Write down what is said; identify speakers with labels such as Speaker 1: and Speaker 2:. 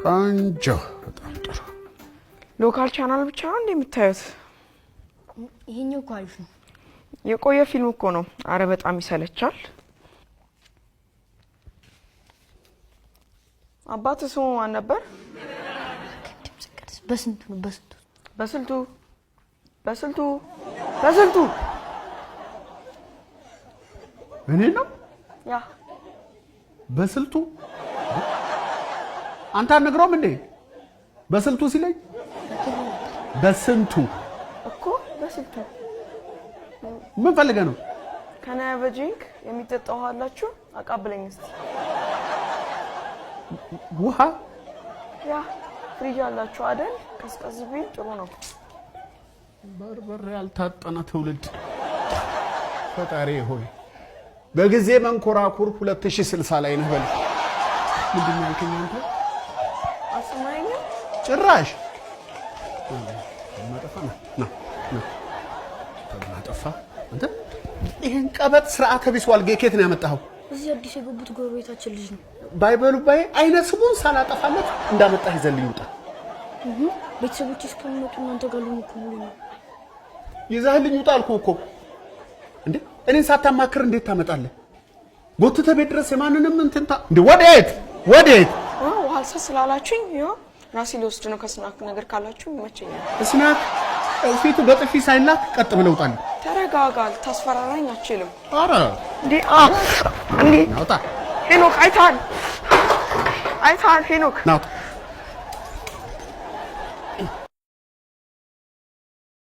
Speaker 1: ቆንጆ በጣም ጥሩ
Speaker 2: ሎካል ቻናል ብቻ ነው እንደምታዩት
Speaker 3: ይሄኛው ኳሊፍ ነው
Speaker 2: የቆየ ፊልም እኮ ነው አረ በጣም ይሰለቻል አባቱ ስሙ ማን ነበር በስልቱ
Speaker 1: እኔ ነው
Speaker 2: ያ
Speaker 1: በስልቱ አንተ አነግሮም እንዴ በስልቱ ሲለኝ በስንቱ
Speaker 2: እኮ በስልቱ
Speaker 1: ምን ፈልገ ነው
Speaker 2: ከና በጂንክ የሚጠጣው አላችሁ አቃብለኝ እስቲ
Speaker 1: ውሃ
Speaker 2: ያ ፍሪጅ አላችሁ አይደል ከስቀዝቢ ጥሩ ነው
Speaker 1: በርበሬ ያልታጠነ ትውልድ ፈጣሪ ሆይ በጊዜ መንኮራኩር 2060 ላይ ነህ በል ምንድነው ያልከኝ አንተ
Speaker 2: አስማኝ
Speaker 1: ጭራሽ ማጠፋ አንተ ይሄን ቀበጥ ስርዓተ ቢስ ዋልጌ ከየት ነው ያመጣው
Speaker 3: እዚህ አዲስ የገቡት ጎረቤታችን ልጅ ነው
Speaker 1: ባይበሉ ባይ አይነ ስሙን ሳላጠፋለት እንዳመጣህ ይዘልኝ ውጣ
Speaker 3: ቤተሰቦች እስከሚመጡ እናንተ ጋር ልንቆም ነው
Speaker 1: ይዘህልኝ ውጣ አልኩህ እኮ እንዴ እኔን ሳታማክር እንዴት ታመጣለህ ጎትተ ቤት ድረስ የማንንም እንትንታ እንዴ ወዴት
Speaker 2: ዋልሰ ስላላችሁኝ ይኸው ራሴ ልወስድ ነው ከስናክ ነገር ካላችሁ ይመቸኛል
Speaker 1: ስናክ ፊቱ በጥፊ ሳይላክ ቀጥ ብለው ጣል
Speaker 2: ተረጋጋል ታስፈራራኝ አትችልም
Speaker 1: አረ
Speaker 2: እንዴ ናውጣ ሄኖክ አይታል ሄኖክ